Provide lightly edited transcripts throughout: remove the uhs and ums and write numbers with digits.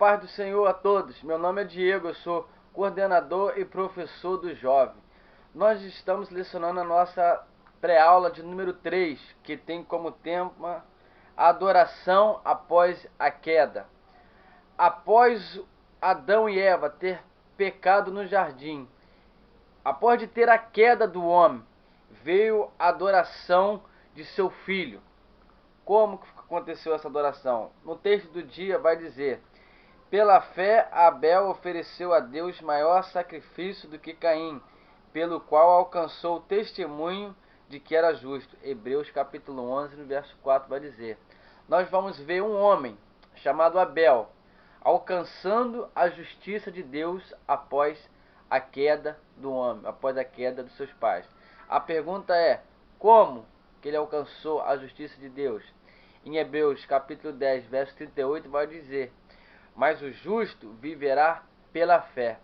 paz do Senhor a todos. Meu nome é Diego, eu sou coordenador e professor do Jovem. Nós estamos lecionando a nossa pré-aula de número 3, que tem como tema a adoração após a queda. Após Adão e Eva ter pecado no jardim, após de ter a queda do homem, veio a adoração de seu filho. Como que aconteceu essa adoração? No texto do dia vai dizer: pela fé Abel ofereceu a Deus maior sacrifício do que Caim, pelo qual alcançou o testemunho de que era justo. Hebreus capítulo 11, no verso 4 vai dizer. Nós vamos ver um homem chamado Abel alcançando a justiça de Deus após a queda do homem, após a queda dos seus pais. A pergunta é: como que ele alcançou a justiça de Deus? Em Hebreus capítulo 10, verso 38 vai dizer: mas o justo viverá pela fé.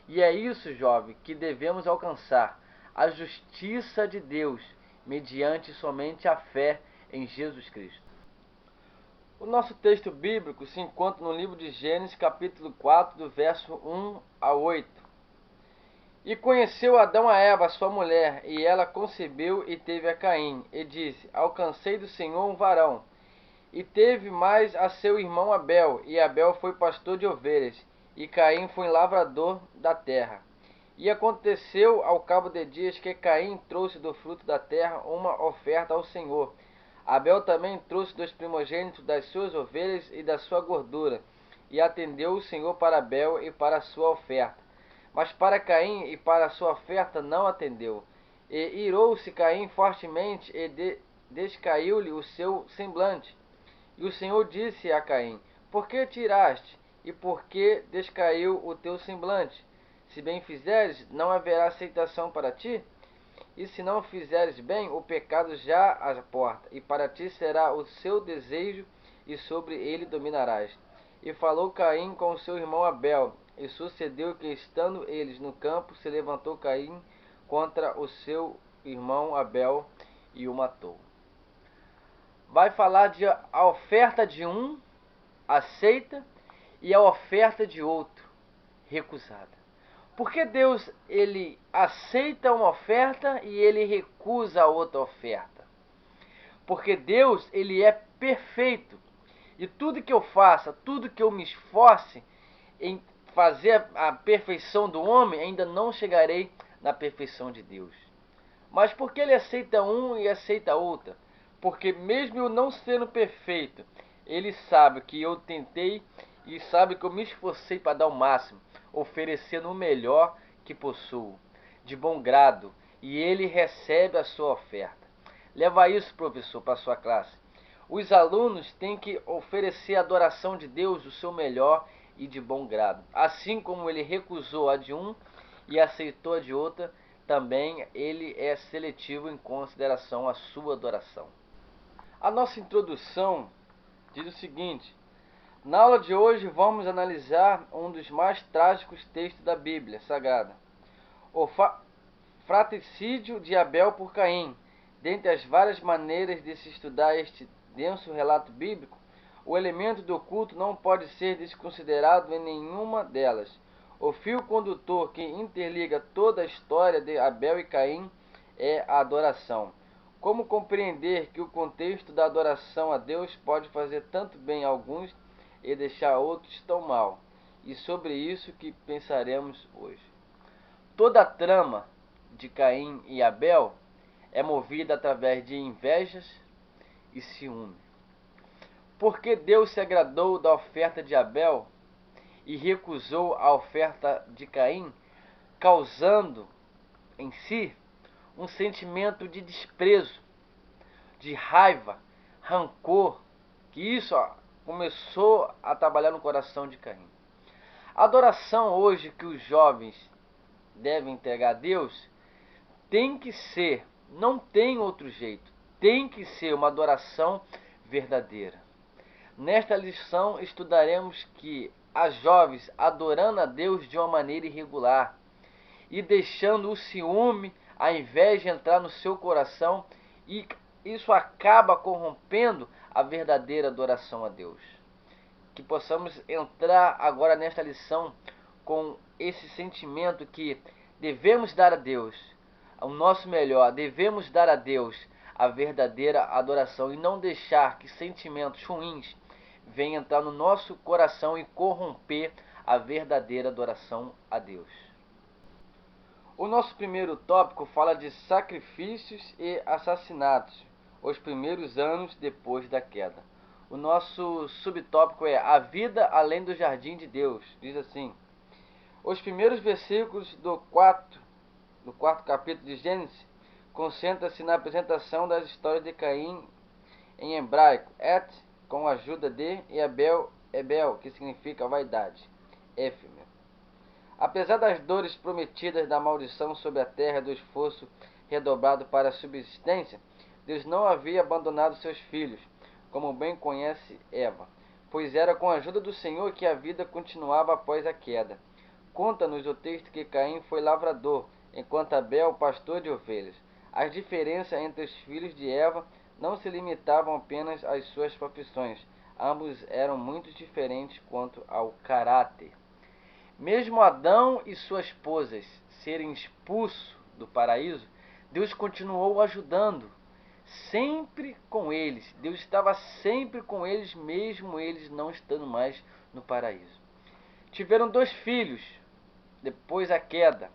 E é isso, jovem, que devemos alcançar: a justiça de Deus, mediante somente a fé em Jesus Cristo. O nosso texto bíblico se encontra no livro de Gênesis, capítulo 4, do verso 1 a 8. E conheceu Adão a Eva, sua mulher, e ela concebeu e teve a Caim, e disse: alcancei do Senhor um varão. E teve mais a seu irmão Abel, e Abel foi pastor de ovelhas, e Caim foi lavrador da terra. E aconteceu ao cabo de dias que Caim trouxe do fruto da terra uma oferta ao Senhor. Abel também trouxe dos primogênitos das suas ovelhas e da sua gordura, e atendeu o Senhor para Abel e para a sua oferta. Mas para Caim e para a sua oferta não atendeu. E irou-se Caim fortemente, e descaiu-lhe o seu semblante. E o Senhor disse a Caim: por que tiraste, e por que descaiu o teu semblante? Se bem fizeres, não haverá aceitação para ti? E se não fizeres bem, o pecado já à porta, e para ti será o seu desejo, e sobre ele dominarás. E falou Caim com o seu irmão Abel, e sucedeu que, estando eles no campo, se levantou Caim contra o seu irmão Abel, e o matou. Vai falar de a oferta de um aceita e a oferta de outro recusada. Porque Deus ele aceita uma oferta e ele recusa a outra oferta? Porque Deus ele é perfeito, e tudo que eu faça, tudo que eu me esforce em fazer a perfeição do homem, ainda não chegarei na perfeição de Deus. Mas por que ele aceita um e aceita outra? Porque mesmo eu não sendo perfeito, ele sabe que eu tentei e sabe que eu me esforcei para dar o máximo, oferecendo o melhor que possuo, de bom grado, e ele recebe a sua oferta. Leva isso, professor, para a sua classe. Os alunos têm que oferecer a adoração de Deus, o seu melhor e de bom grado. Assim como ele recusou a de um e aceitou a de outra, também ele é seletivo em consideração à sua adoração. A nossa introdução diz o seguinte: na aula de hoje vamos analisar um dos mais trágicos textos da Bíblia Sagrada, o fratricídio de Abel por Caim. Dentre as várias maneiras de se estudar este denso relato bíblico, o elemento do culto não pode ser desconsiderado em nenhuma delas. O fio condutor que interliga toda a história de Abel e Caim é a adoração. Como compreender que o contexto da adoração a Deus pode fazer tanto bem a alguns e deixar outros tão mal? E sobre isso que pensaremos hoje. Toda a trama de Caim e Abel é movida através de invejas e ciúme. Porque Deus se agradou da oferta de Abel e recusou a oferta de Caim, causando em si um sentimento de desprezo, de raiva, rancor, que isso começou a trabalhar no coração de Caim. A adoração hoje que os jovens devem entregar a Deus tem que ser, não tem outro jeito, tem que ser uma adoração verdadeira. Nesta lição estudaremos que há jovens adorando a Deus de uma maneira irregular e deixando o ciúme, a inveja entrar no seu coração, e isso acaba corrompendo a verdadeira adoração a Deus. que possamos entrar agora nesta lição com esse sentimento que devemos dar a Deus o nosso melhor, devemos dar a Deus a verdadeira adoração e não deixar que sentimentos ruins venham entrar no nosso coração e corromper a verdadeira adoração a Deus. O nosso primeiro tópico fala de sacrifícios e assassinatos, os primeiros anos depois da queda. O nosso subtópico é a vida além do jardim de Deus. Diz assim: os primeiros versículos do quarto capítulo de Gênesis concentra-se na apresentação das histórias de Caim em hebraico, Et, com a ajuda de, e Abel, que significa vaidade, efêmero. Apesar das dores prometidas da maldição sobre a terra e do esforço redobrado para a subsistência, Deus não havia abandonado seus filhos, como bem conhece Eva, pois era com a ajuda do Senhor que a vida continuava após a queda. Conta-nos o texto que Caim foi lavrador, enquanto Abel pastor de ovelhas. As diferenças entre os filhos de Eva não se limitavam apenas às suas profissões, ambos eram muito diferentes quanto ao caráter. Mesmo Adão e suas esposas serem expulsos do paraíso, Deus continuou ajudando, sempre com eles. Deus estava sempre com eles, mesmo eles não estando mais no paraíso. Tiveram 2 filhos, depois da queda.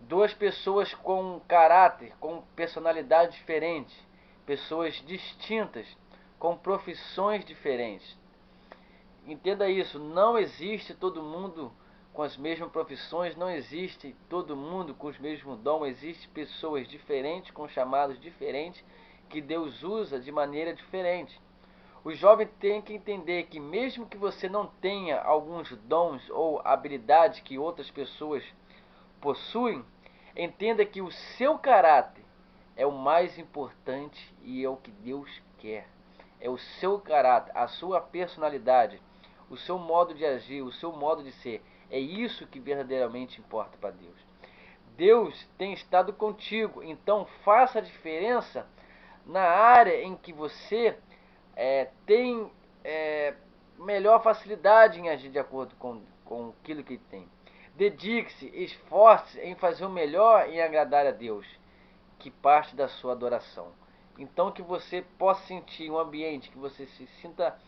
2 pessoas com caráter, com personalidade diferente, pessoas distintas, com profissões diferentes. Entenda isso, não existe todo mundo com as mesmas profissões, não existe todo mundo com os mesmos dons, existem pessoas diferentes, com chamados diferentes, que Deus usa de maneira diferente. O jovem tem que entender que mesmo que você não tenha alguns dons ou habilidades que outras pessoas possuem, entenda que o seu caráter é o mais importante e é o que Deus quer. É o seu caráter, a sua personalidade, o seu modo de agir, o seu modo de ser. É isso que verdadeiramente importa para Deus. Deus tem estado contigo, então faça a diferença na área em que você tem melhor facilidade em agir de acordo com aquilo que tem. Dedique-se, esforce-se em fazer o melhor em agradar a Deus, que parte da sua adoração. Então que você possa sentir um ambiente, que você se sinta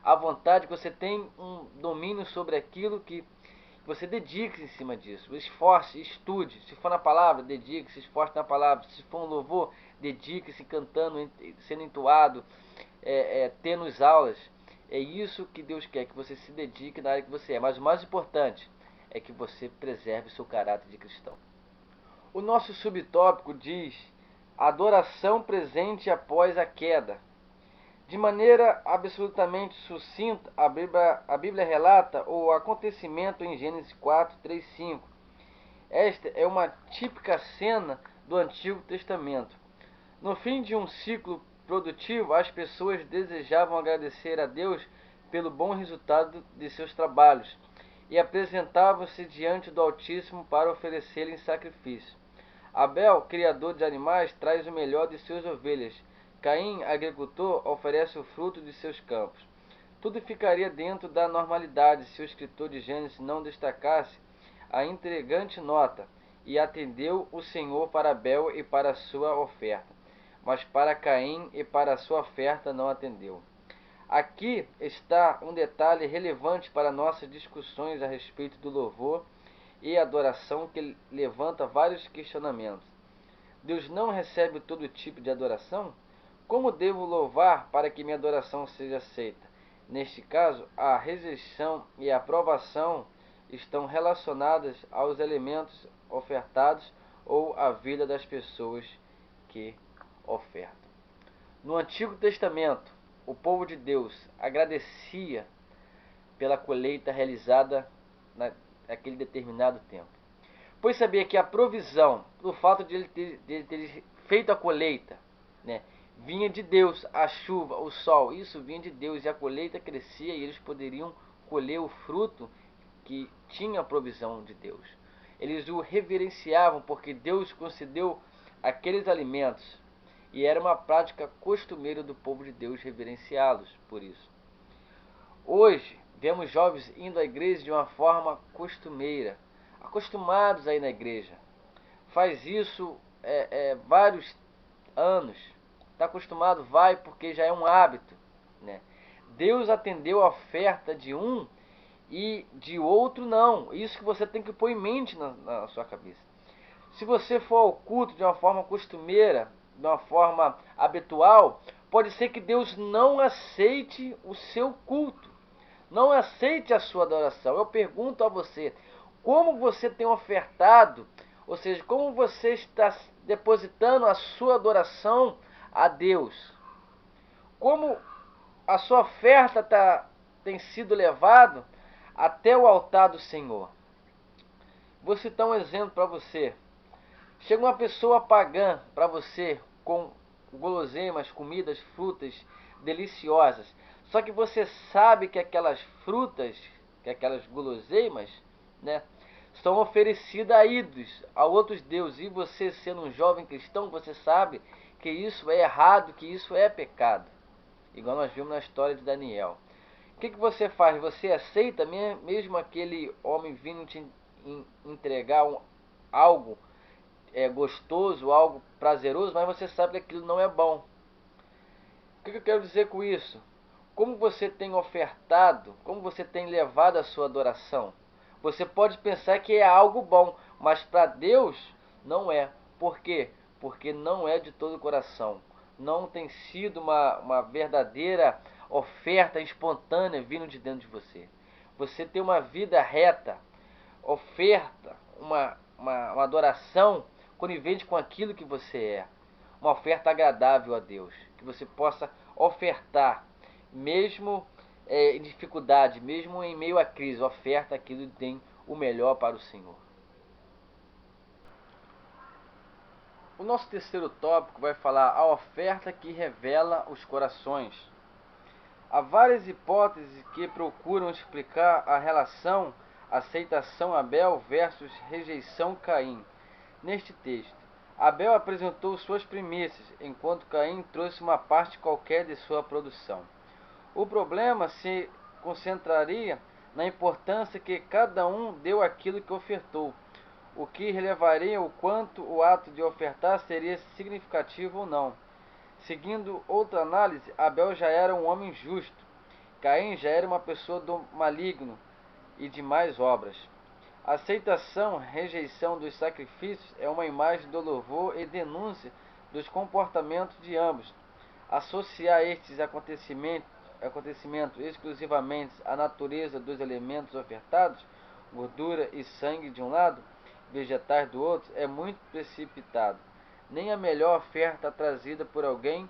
à vontade, que você tem um domínio sobre aquilo, que você dedique-se em cima disso. Esforce, estude. Se for na palavra, dedique-se, esforce na palavra. Se for um louvor, dedique-se cantando, sendo entoado, tendo as aulas. É isso que Deus quer, que você se dedique na área que você é. Mas o mais importante é que você preserve o seu caráter de cristão. O nosso subtópico diz: adoração presente após a queda. De maneira absolutamente sucinta, a Bíblia relata o acontecimento em Gênesis 4, 3, 5. Esta é uma típica cena do Antigo Testamento. No fim de um ciclo produtivo, as pessoas desejavam agradecer a Deus pelo bom resultado de seus trabalhos e apresentavam-se diante do Altíssimo para oferecer-lhe sacrifício. Abel, criador de animais, traz o melhor de suas ovelhas. Caim, agricultor, oferece o fruto de seus campos. Tudo ficaria dentro da normalidade se o escritor de Gênesis não destacasse a intrigante nota: e atendeu o Senhor para Abel e para a sua oferta, mas para Caim e para a sua oferta não atendeu. Aqui está um detalhe relevante para nossas discussões a respeito do louvor e adoração, que levanta vários questionamentos. Deus não recebe todo tipo de adoração? Como devo louvar para que minha adoração seja aceita? Neste caso, a rejeição e a aprovação estão relacionadas aos elementos ofertados ou à vida das pessoas que ofertam. No Antigo Testamento, o povo de Deus agradecia pela colheita realizada naquele determinado tempo, pois sabia que a provisão, do fato de ele ter feito a colheita, vinha de Deus. A chuva, o sol, isso vinha de Deus, e a colheita crescia e eles poderiam colher o fruto que tinha a provisão de Deus. Eles o reverenciavam porque Deus concedeu aqueles alimentos, e era uma prática costumeira do povo de Deus reverenciá-los por isso. Hoje, Vemos jovens indo à igreja de uma forma costumeira, acostumados a ir na igreja. Faz isso vários anos. Está acostumado, vai porque já é um hábito, né? Deus atendeu a oferta de um e de outro não. Isso que você tem que pôr em mente na sua cabeça. Se você for ao culto de uma forma costumeira, de uma forma habitual, pode ser que Deus não aceite o seu culto, não aceite a sua adoração. Eu pergunto a você, como você tem ofertado, ou seja, como você está depositando a sua adoração a Deus? Como a sua oferta tem sido levada até o altar do Senhor? Vou citar um exemplo para você. Chega uma pessoa pagã para você com guloseimas, comidas, frutas deliciosas. Só que você sabe que aquelas frutas, que aquelas guloseimas, né, são oferecidas a ídolos, a outros deuses. E você, sendo um jovem cristão, você sabe que isso é errado, que isso é pecado. Igual nós vimos na história de Daniel. O que você faz? Você aceita mesmo aquele homem vindo te entregar algo gostoso, algo prazeroso, mas você sabe que aquilo não é bom. O que eu quero dizer com isso? Como você tem ofertado, como você tem levado a sua adoração? Você pode pensar que é algo bom, mas para Deus não é. Por quê? Porque não é de todo o coração. Não tem sido uma verdadeira oferta espontânea vindo de dentro de você. Você tem uma vida reta, oferta, uma adoração conivente com aquilo que você é. Uma oferta agradável a Deus. Que você possa ofertar, mesmo em dificuldade, mesmo em meio à crise, oferta aquilo que tem o melhor para o Senhor. O nosso terceiro tópico vai falar a oferta que revela os corações. Há várias hipóteses que procuram explicar a relação aceitação Abel versus rejeição Caim. Neste texto, Abel apresentou suas primícias, enquanto Caim trouxe uma parte qualquer de sua produção. O problema se concentraria na importância que cada um deu àquilo que ofertou, o que relevaria o quanto o ato de ofertar seria significativo ou não. Seguindo outra análise, Abel já era um homem justo, Caim já era uma pessoa do maligno e de más obras. A aceitação, rejeição dos sacrifícios é uma imagem do louvor e denúncia dos comportamentos de ambos. Associar estes acontecimentos exclusivamente à natureza dos elementos ofertados, gordura e sangue de um lado, vegetais do outro, é muito precipitado. Nem a melhor oferta trazida por alguém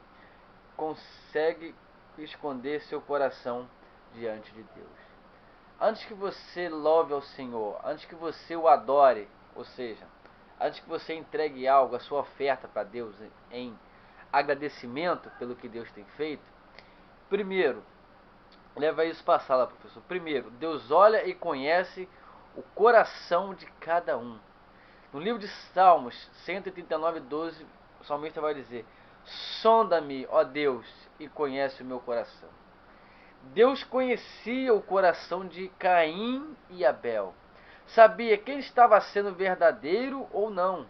consegue esconder seu coração diante de Deus. Antes que você louve ao Senhor, antes que você o adore, ou seja, antes que você entregue algo, a sua oferta para Deus em agradecimento pelo que Deus tem feito, primeiro, leva isso para a sala, professor. Primeiro, Deus olha e conhece o coração de cada um. No livro de Salmos 139:12, o salmista vai dizer: sonda-me, ó Deus, e conhece o meu coração. Deus conhecia o coração de Caim e Abel. Sabia quem estava sendo verdadeiro ou não.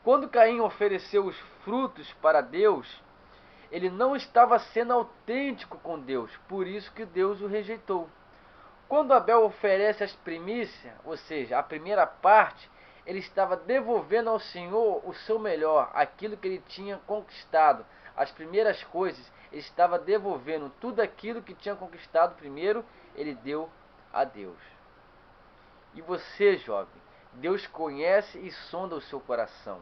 Quando Caim ofereceu os frutos para Deus, ele não estava sendo autêntico com Deus, por isso que Deus o rejeitou. Quando Abel oferece as primícias, ou seja, a primeira parte, ele estava devolvendo ao Senhor o seu melhor, aquilo que ele tinha conquistado, as primeiras coisas. Ele estava devolvendo tudo aquilo que tinha conquistado primeiro, ele deu a Deus. E você, jovem, Deus conhece e sonda o seu coração.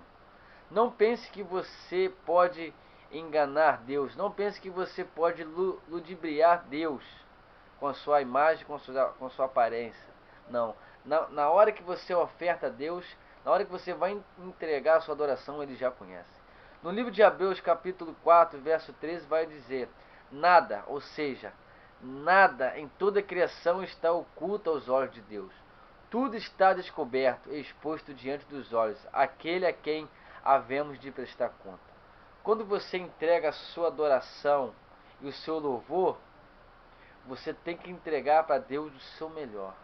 Não pense que você pode enganar Deus, não pense que você pode ludibriar Deus com a sua imagem, com a sua aparência. Não. Na hora que você oferta a Deus, na hora que você vai entregar a sua adoração, Ele já conhece. No livro de Hebreus, capítulo 4, verso 13, vai dizer: nada, ou seja, nada em toda a criação está oculto aos olhos de Deus. Tudo está descoberto e exposto diante dos olhos, aquele a quem havemos de prestar conta. Quando você entrega a sua adoração e o seu louvor, você tem que entregar para Deus o seu melhor.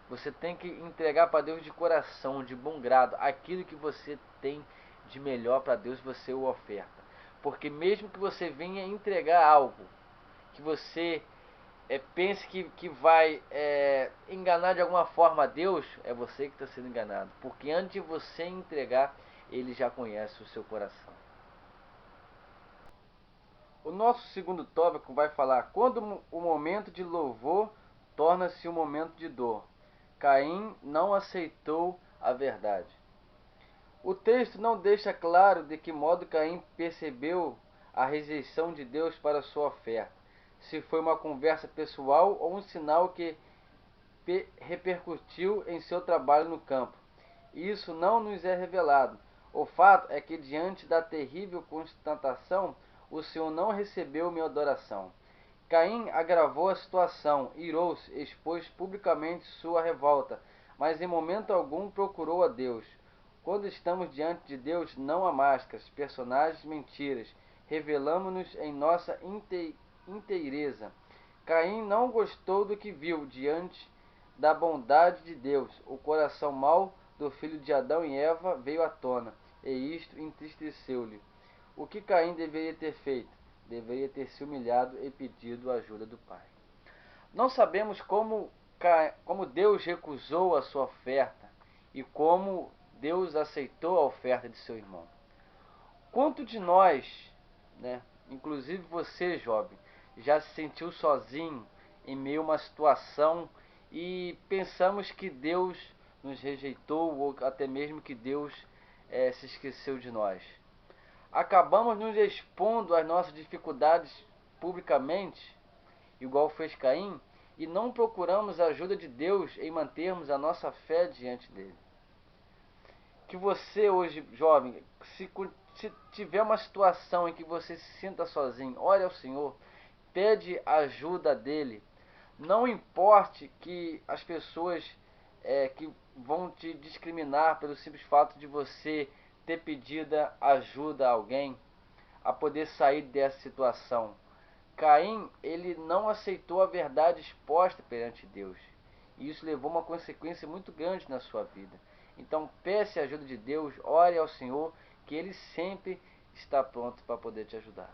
Você tem que entregar para Deus de coração, de bom grado, aquilo que você tem de melhor para Deus, você o oferta. Porque mesmo que você venha entregar algo que você pense que vai enganar de alguma forma a Deus, é você que está sendo enganado. Porque antes de você entregar, Ele já conhece o seu coração. O nosso segundo tópico vai falar quando o momento de louvor torna-se um momento de dor. Caim não aceitou a verdade. O texto não deixa claro de que modo Caim percebeu a rejeição de Deus para sua oferta. Se foi uma conversa pessoal ou um sinal que repercutiu em seu trabalho no campo. Isso não nos é revelado. O fato é que, diante da terrível constatação, o Senhor não recebeu minha adoração. Caim agravou a situação, irou-se, expôs publicamente sua revolta, mas em momento algum procurou a Deus. Quando estamos diante de Deus, não há máscaras, personagens, mentiras. Revelamo-nos em nossa inteireza. Caim não gostou do que viu diante da bondade de Deus. O coração mau do filho de Adão e Eva veio à tona, e isto entristeceu-lhe. O que Caim deveria ter feito? Deveria ter se humilhado e pedido a ajuda do Pai. Não sabemos como Deus recusou a sua oferta e como Deus aceitou a oferta de seu irmão. Quanto de nós, inclusive você, jovem, já se sentiu sozinho em meio a uma situação e pensamos que Deus nos rejeitou ou até mesmo que Deus se esqueceu de nós? Acabamos nos expondo às nossas dificuldades publicamente, igual fez Caim, e não procuramos a ajuda de Deus em mantermos a nossa fé diante dele. Que você hoje, jovem, se tiver uma situação em que você se sinta sozinho, ore ao Senhor, pede ajuda dele. Não importe que as pessoas que vão te discriminar pelo simples fato de você ter pedido ajuda a alguém a poder sair dessa situação. Caim, ele não aceitou a verdade exposta perante Deus. E isso levou a uma consequência muito grande na sua vida. Então, peça a ajuda de Deus, ore ao Senhor, que Ele sempre está pronto para poder te ajudar.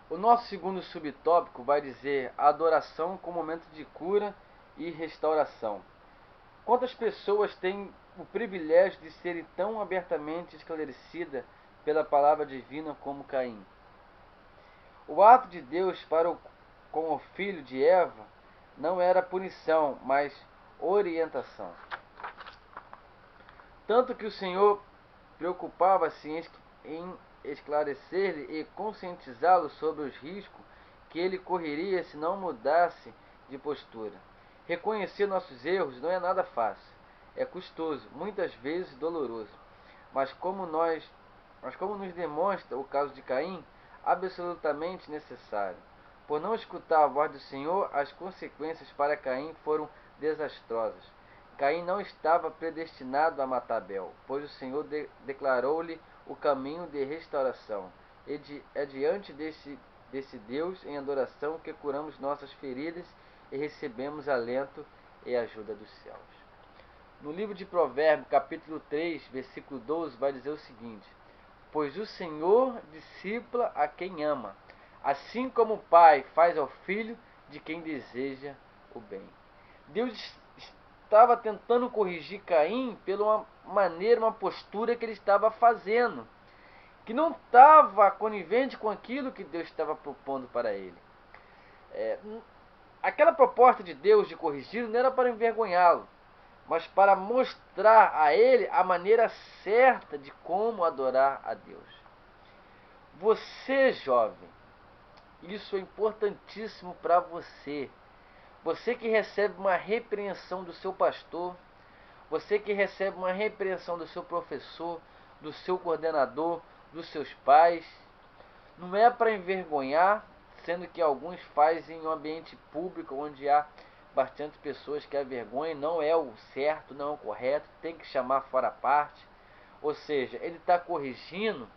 O nosso segundo subtópico vai dizer a adoração como momento de cura e restauração. Quantas pessoas têm o privilégio de serem tão abertamente esclarecidas pela palavra divina como Caim? O ato de Deus com o filho de Eva não era punição, mas orientação. Tanto que o Senhor preocupava-se em esclarecer-lhe e conscientizá-lo sobre os riscos que ele correria se não mudasse de postura. Reconhecer nossos erros não é nada fácil. É custoso, muitas vezes doloroso. Mas como nos demonstra o caso de Caim, absolutamente necessário. Por não escutar a voz do Senhor, as consequências para Caim foram desastrosas. Caim não estava predestinado a matar Abel, pois o Senhor declarou-lhe o caminho de restauração. É diante desse Deus em adoração que curamos nossas feridas e recebemos alento e ajuda dos céus. No livro de Provérbios, capítulo 3, versículo 12, vai dizer o seguinte: pois o Senhor disciplina a quem ama, assim como o pai faz ao filho de quem deseja o bem. Deus estava tentando corrigir Caim pela uma postura que ele estava fazendo, que não estava conivente com aquilo que Deus estava propondo para ele. Aquela proposta de Deus de corrigi-lo não era para envergonhá-lo, mas para mostrar a ele a maneira certa de como adorar a Deus. Você, jovem, isso é importantíssimo para você. Você que recebe uma repreensão do seu pastor, você que recebe uma repreensão do seu professor, do seu coordenador, dos seus pais, não é para envergonhar, sendo que alguns fazem em um ambiente público onde há bastante pessoas que a vergonha não é o certo, não é o correto, tem que chamar fora a parte. Ou seja, ele está corrigindo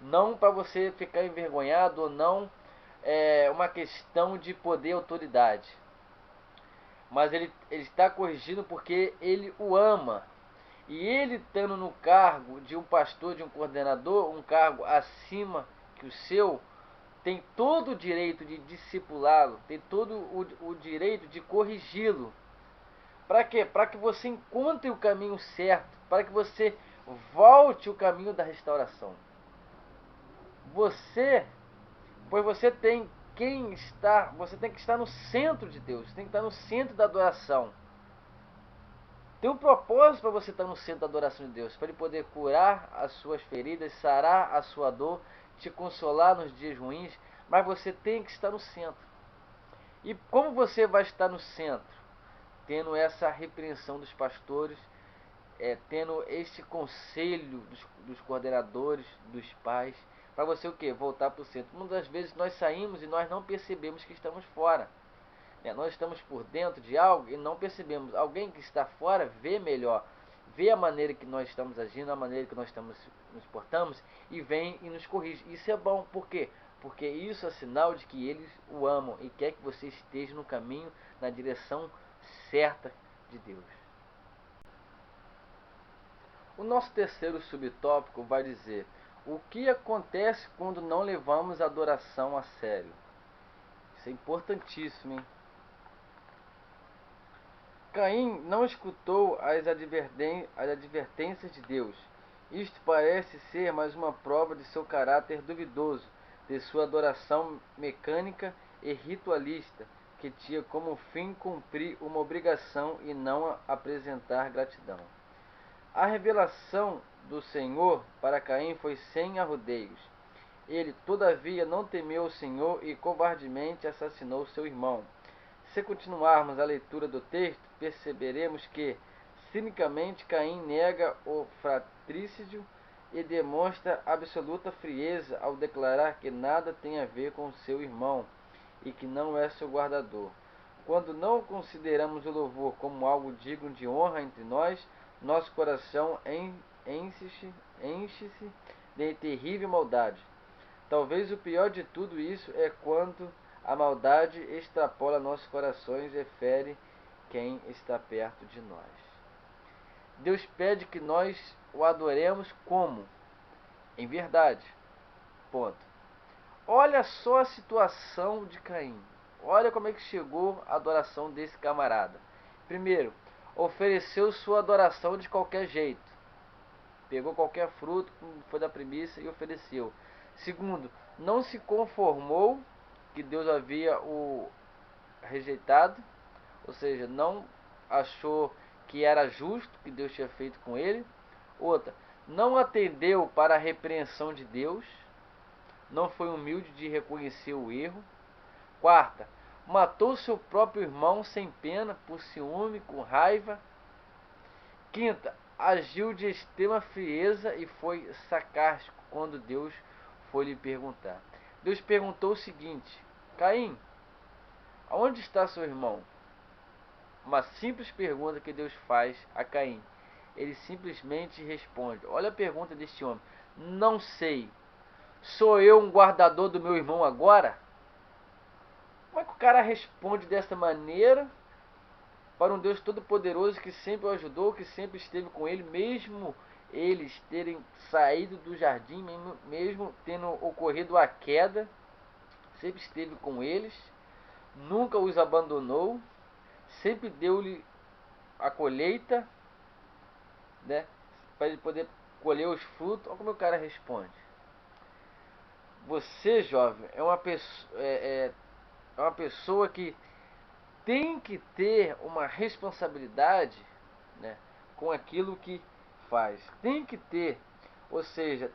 não para você ficar envergonhado ou não uma questão de poder e autoridade, mas ele está corrigindo porque ele o ama. E ele estando no cargo de um pastor, de um coordenador, um cargo acima que o seu, tem todo o direito de discipulá-lo, tem todo o direito de corrigi-lo. Para quê? Para que você encontre o caminho certo, para que você volte o caminho da restauração. Pois você tem você tem que estar no centro de Deus, tem que estar no centro da adoração. Tem um propósito para você estar no centro da adoração de Deus, para Ele poder curar as suas feridas, sarar a sua dor, te consolar nos dias ruins, mas você tem que estar no centro. E como você vai estar no centro? Tendo essa repreensão dos pastores, tendo este conselho dos coordenadores, dos pais, para você o quê? Voltar para o centro. Muitas vezes nós saímos e nós não percebemos que estamos fora. Nós estamos por dentro de algo e não percebemos. Alguém que está fora vê melhor, vê a maneira que nós estamos agindo, a maneira que nós nos portamos e vem e nos corrige. Isso é bom, por quê? Porque isso é sinal de que eles o amam e quer que você esteja no caminho, na direção certa de Deus. O nosso terceiro subtópico vai dizer: o que acontece quando não levamos a adoração a sério? Isso é importantíssimo, hein? Caim não escutou as advertências de Deus. Isto parece ser mais uma prova de seu caráter duvidoso, de sua adoração mecânica e ritualista, que tinha como fim cumprir uma obrigação e não apresentar gratidão. A revelação do Senhor para Caim foi sem arrodeios. Ele, todavia, não temeu o Senhor e covardemente assassinou seu irmão. Se continuarmos a leitura do texto, perceberemos que, cinicamente, Caim nega o fratricídio e demonstra absoluta frieza ao declarar que nada tem a ver com seu irmão e que não é seu guardador. Quando não consideramos o louvor como algo digno de honra entre nós, nosso coração enche-se de terrível maldade. Talvez o pior de tudo isso é quando a maldade extrapola nossos corações e fere quem está perto de nós. Deus pede que nós o adoremos como? Em verdade. Ponto. Olha só a situação de Caim. Olha como é que chegou a adoração desse camarada. Primeiro, ofereceu sua adoração de qualquer jeito. Pegou qualquer fruto, foi da primícia e ofereceu. Segundo, não se conformou que Deus havia o rejeitado, ou seja, não achou que era justo que Deus tinha feito com ele. Outra, não atendeu para a repreensão de Deus, não foi humilde de reconhecer o erro. Quarta, matou seu próprio irmão sem pena, por ciúme, com raiva. Quinta, agiu de extrema frieza e foi sarcástico quando Deus foi lhe perguntar. Deus perguntou o seguinte: Caim, aonde está seu irmão? Uma simples pergunta que Deus faz a Caim. Ele simplesmente responde. Olha a pergunta deste homem: não sei. Sou eu um guardador do meu irmão agora? Como é que o cara responde dessa maneira para um Deus todo-poderoso que sempre o ajudou, que sempre esteve com ele, mesmo eles terem saído do jardim, mesmo tendo ocorrido a queda, sempre esteve com eles, nunca os abandonou, sempre deu-lhe a colheita, né, para ele poder colher os frutos. Olha como o cara responde. Você, jovem, é uma pessoa que tem que ter uma responsabilidade, né, com aquilo que faz. Tem que ter, ou seja,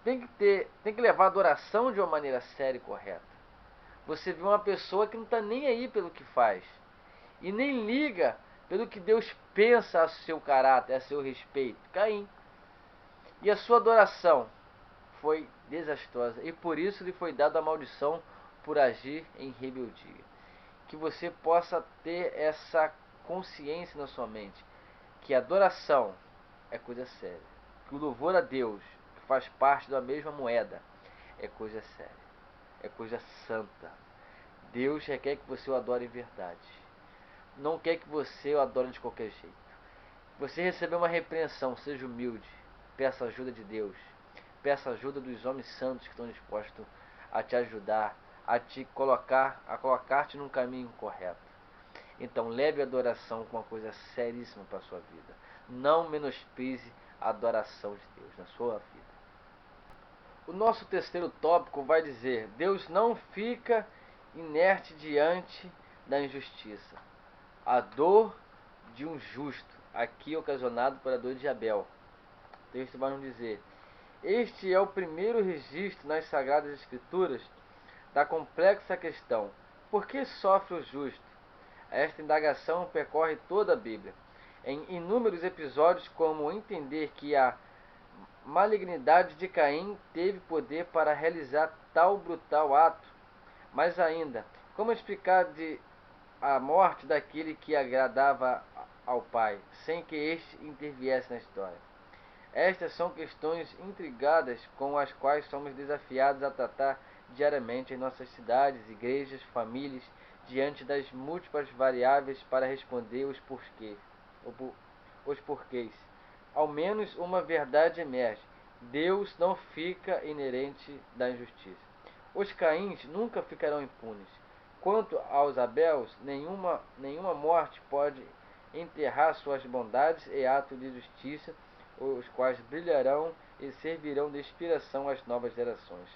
tem que levar a adoração de uma maneira séria e correta. Você vê uma pessoa que não está nem aí pelo que faz e nem liga pelo que Deus pensa a seu caráter, a seu respeito. Caim. E a sua adoração foi desastrosa e por isso lhe foi dada a maldição por agir em rebeldia. Que você possa ter essa consciência na sua mente, que a adoração é coisa séria, que o louvor a Deus, que faz parte da mesma moeda, é coisa séria. é coisa santa. Deus requer que você o adore em verdade. Não quer que você o adore de qualquer jeito. Você recebeu uma repreensão, seja humilde. Peça ajuda de Deus. Peça ajuda dos homens santos que estão dispostos a te ajudar, a colocar-te num caminho correto. Então leve a adoração como uma coisa seríssima para a sua vida. Não menospreze a adoração de Deus na sua vida. O nosso terceiro tópico vai dizer: Deus não fica inerte diante da injustiça. A dor de um justo, aqui ocasionado pela dor de Abel. O texto vai nos dizer: este é o primeiro registro nas Sagradas Escrituras da complexa questão: por que sofre o justo? Esta indagação percorre toda a Bíblia, em inúmeros episódios, como entender que a malignidade de Caim teve poder para realizar tal brutal ato, mas ainda, como explicar a morte daquele que agradava ao Pai, sem que este interviesse na história. Estas são questões intrigadas com as quais somos desafiados a tratar diariamente em nossas cidades, igrejas, famílias, diante das múltiplas variáveis para responder os porquês. Ao menos uma verdade emerge: Deus não fica inerente da injustiça. Os Caíns nunca ficarão impunes. Quanto aos Abéus, nenhuma morte pode enterrar suas bondades e atos de justiça, os quais brilharão e servirão de inspiração às novas gerações.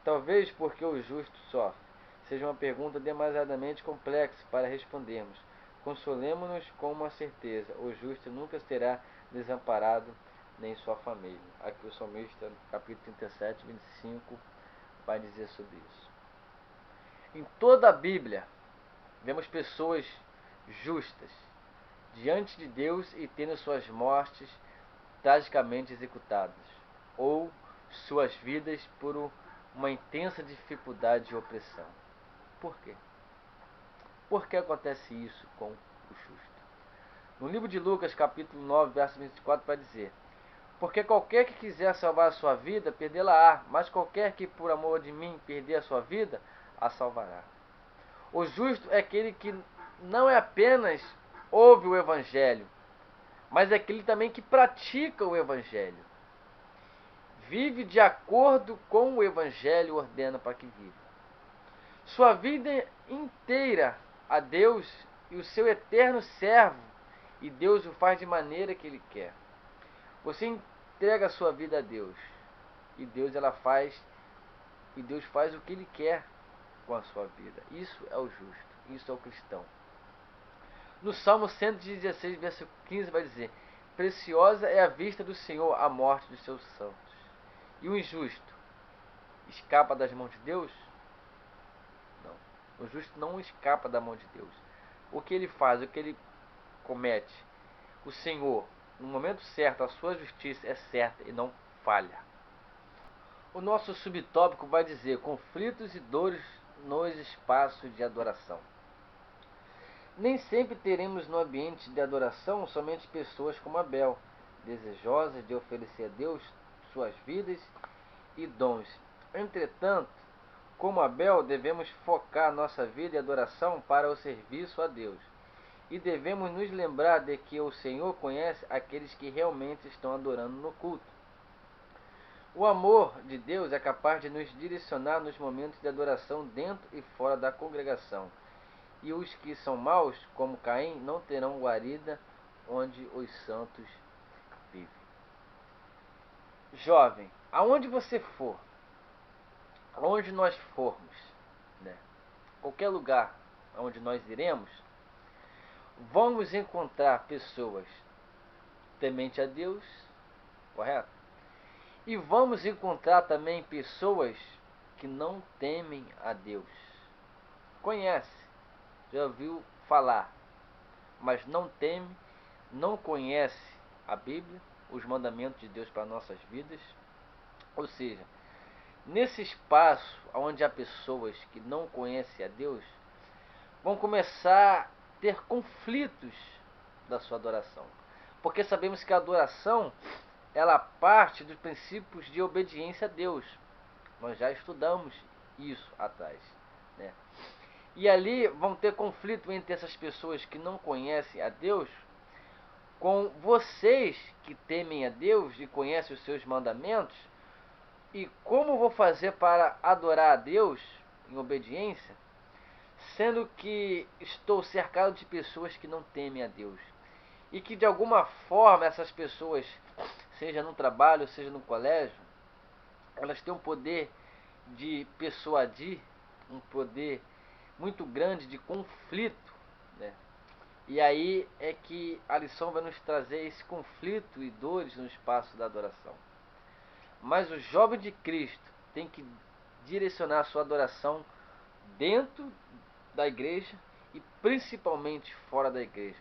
Talvez porque o justo sofre seja uma pergunta demasiadamente complexa para respondermos. Consolemo-nos com uma certeza: o justo nunca será desamparado, nem sua família. Aqui o salmista, capítulo 37, 25, vai dizer sobre isso. Em toda a Bíblia, vemos pessoas justas diante de Deus e tendo suas mortes tragicamente executadas, ou suas vidas por uma intensa dificuldade e opressão. Por quê? Por que acontece isso com o justo? No livro de Lucas, capítulo 9, verso 24, vai dizer: porque qualquer que quiser salvar a sua vida, perdê-la-á, mas qualquer que por amor de mim perder a sua vida, a salvará. O justo é aquele que não é apenas ouve o Evangelho, mas é aquele também que pratica o Evangelho. Vive de acordo com o Evangelho ordena para que viva. Sua vida inteira a Deus e o seu eterno servo, e Deus o faz de maneira que Ele quer. Você entrega a sua vida a Deus, e Deus faz o que Ele quer com a sua vida. Isso é o justo, isso é o cristão. No Salmo 116, versículo 15, vai dizer: preciosa é a vista do Senhor a morte dos seus santos. E o injusto escapa das mãos de Deus? Não. O justo não escapa da mão de Deus. O que ele faz, o que ele comete, o Senhor, no momento certo, a sua justiça é certa e não falha. O nosso subtópico vai dizer: conflitos e dores nos espaços de adoração. Nem sempre teremos no ambiente de adoração somente pessoas como Abel, desejosas de oferecer a Deus suas vidas e dons. Entretanto, como Abel, devemos focar nossa vida e adoração para o serviço a Deus. E devemos nos lembrar de que o Senhor conhece aqueles que realmente estão adorando no culto. O amor de Deus é capaz de nos direcionar nos momentos de adoração dentro e fora da congregação. E os que são maus, como Caim, não terão guarida onde os santos vivem. Jovem, aonde você for, aonde nós formos, né? Qualquer lugar onde nós iremos, vamos encontrar pessoas temente a Deus, correto? E vamos encontrar também pessoas que não temem a Deus. Conhece, já ouviu falar, mas não teme, não conhece a Bíblia, os mandamentos de Deus para nossas vidas. Ou seja, nesse espaço onde há pessoas que não conhecem a Deus, vão começar a ter conflitos da sua adoração. Porque sabemos que a adoração, ela parte dos princípios de obediência a Deus. Nós já estudamos isso atrás, né? E ali vão ter conflito entre essas pessoas que não conhecem a Deus com vocês que temem a Deus e conhecem os seus mandamentos. E como vou fazer para adorar a Deus em obediência, sendo que estou cercado de pessoas que não temem a Deus? E que de alguma forma essas pessoas, seja no trabalho, seja no colégio, elas têm um poder de persuadir, um poder muito grande de conflito, né? E aí é que a lição vai nos trazer esse conflito e dores no espaço da adoração. Mas o jovem de Cristo tem que direcionar a sua adoração dentro da igreja e principalmente fora da igreja,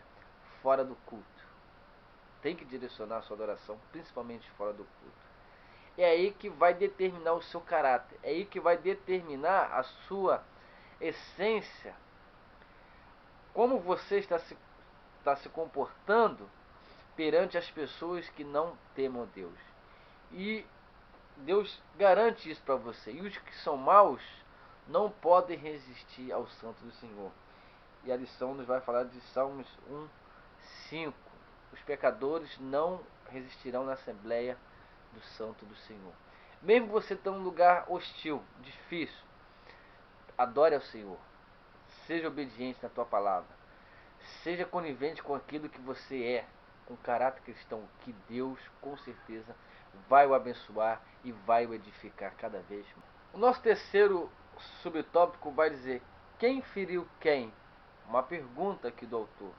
fora do culto. Tem que direcionar a sua adoração principalmente fora do culto. É aí que vai determinar o seu caráter, é aí que vai determinar a sua essência, como você está se comportando perante as pessoas que não temam Deus. E Deus garante isso para você. E os que são maus não podem resistir ao santo do Senhor. E a lição nos vai falar de Salmos 1:5. Os pecadores não resistirão na assembleia do santo do Senhor. Mesmo você estando em um lugar hostil, difícil, adore ao Senhor. Seja obediente na tua palavra. Seja conivente com aquilo que você é, com caráter cristão, que Deus com certeza vai o abençoar e vai o edificar cada vez mais. O nosso terceiro subtópico vai dizer: quem feriu quem? Uma pergunta aqui do autor.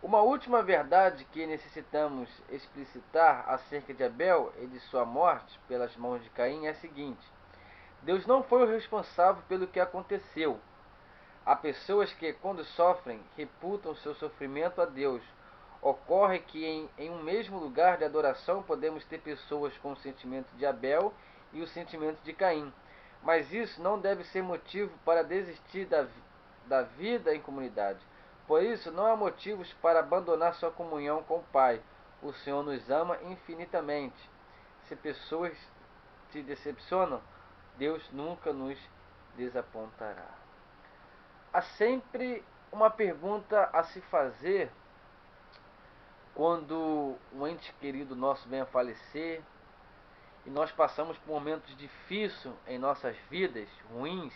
Uma última verdade que necessitamos explicitar acerca de Abel e de sua morte pelas mãos de Caim é a seguinte: Deus não foi o responsável pelo que aconteceu. Há pessoas que, quando sofrem, reputam seu sofrimento a Deus. Ocorre que em um mesmo lugar de adoração podemos ter pessoas com o sentimento de Abel e o sentimento de Caim. Mas isso não deve ser motivo para desistir da vida em comunidade. Por isso, não há motivos para abandonar sua comunhão com o Pai. O Senhor nos ama infinitamente. Se pessoas te decepcionam, Deus nunca nos desapontará. Há sempre uma pergunta a se fazer quando um ente querido nosso vem a falecer e nós passamos por momentos difíceis em nossas vidas, ruins.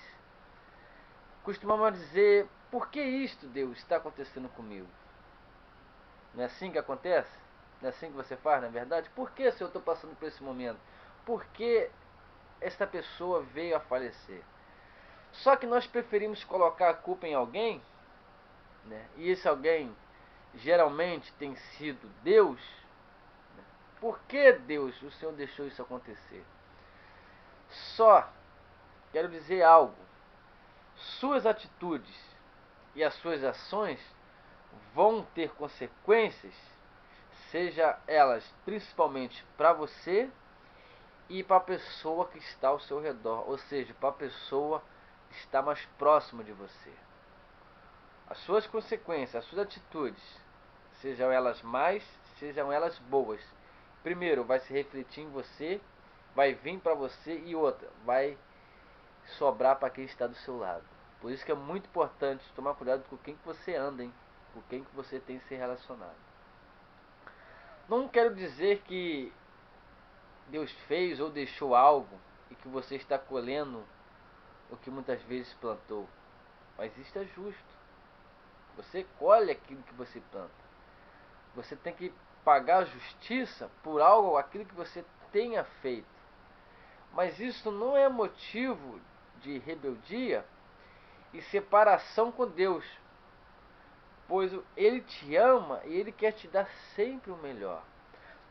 Costumamos dizer: por que isto, Deus, está acontecendo comigo? Não é assim que acontece? Não é assim que você faz, na verdade? Por que, se eu estou passando por esse momento? Por que esta pessoa veio a falecer? Só que nós preferimos colocar a culpa em alguém, né? E esse alguém geralmente tem sido Deus. Né? Por que, Deus, o Senhor deixou isso acontecer? Só quero dizer algo: suas atitudes e as suas ações vão ter consequências, seja elas principalmente para você e para a pessoa que está ao seu redor, ou seja, para a pessoa que está mais próxima de você. As suas consequências, as suas atitudes, sejam elas más, sejam elas boas, primeiro vai se refletir em você, vai vir para você, e outra, vai sobrar para quem está do seu lado. Por isso que é muito importante tomar cuidado com quem que você anda, hein? Com quem que você tem se relacionado. Não quero dizer que Deus fez ou deixou algo e que você está colhendo o que muitas vezes plantou. Mas isto é justo. Você colhe aquilo que você planta. Você tem que pagar a justiça por algo, aquilo que você tenha feito. Mas isso não é motivo de rebeldia e separação com Deus, pois Ele te ama e Ele quer te dar sempre o melhor.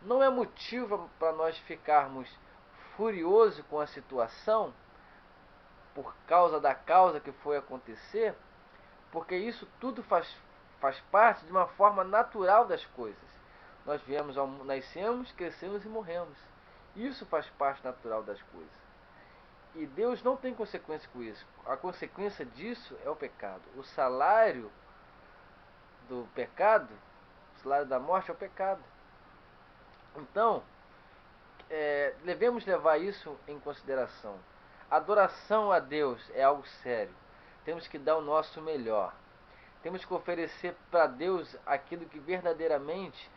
Não é motivo para nós ficarmos furiosos com a situação por causa da causa que foi acontecer, porque isso tudo faz parte de uma forma natural das coisas. Nós nascemos, crescemos e morremos. Isso faz parte natural das coisas. E Deus não tem consequência com isso. A consequência disso é o pecado. O salário do pecado, o salário da morte é o pecado. Então, devemos levar isso em consideração. Adoração a Deus é algo sério. Temos que dar o nosso melhor. Temos que oferecer para Deus aquilo que verdadeiramente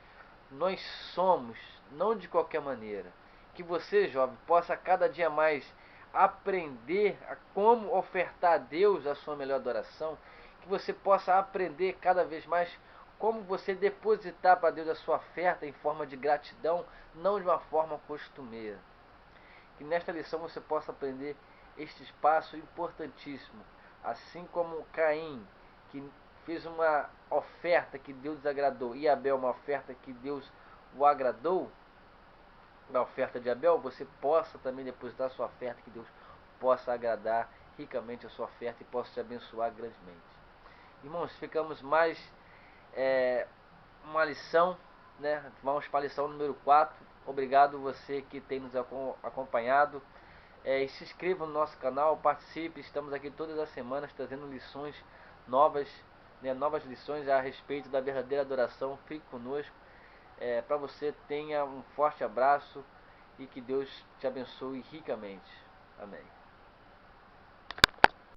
nós somos, não de qualquer maneira. Que você, jovem, possa cada dia mais aprender a como ofertar a Deus a sua melhor adoração. Que você possa aprender cada vez mais como você depositar para Deus a sua oferta em forma de gratidão, não de uma forma costumeira. Que nesta lição você possa aprender este passo importantíssimo. Assim como Caim, que fez uma oferta que Deus desagradou, e Abel uma oferta que Deus o agradou, na oferta de Abel, você possa também depositar a sua oferta, que Deus possa agradar ricamente a sua oferta e possa te abençoar grandemente. Irmãos, ficamos mais uma lição, né? Vamos para a lição número 4. Obrigado você que tem nos acompanhado. E se inscreva no nosso canal, participe. Estamos aqui todas as semanas trazendo lições novas, né? Novas lições a respeito da verdadeira adoração. Fique conosco. Para você tenha um forte abraço e que Deus te abençoe ricamente. Amém.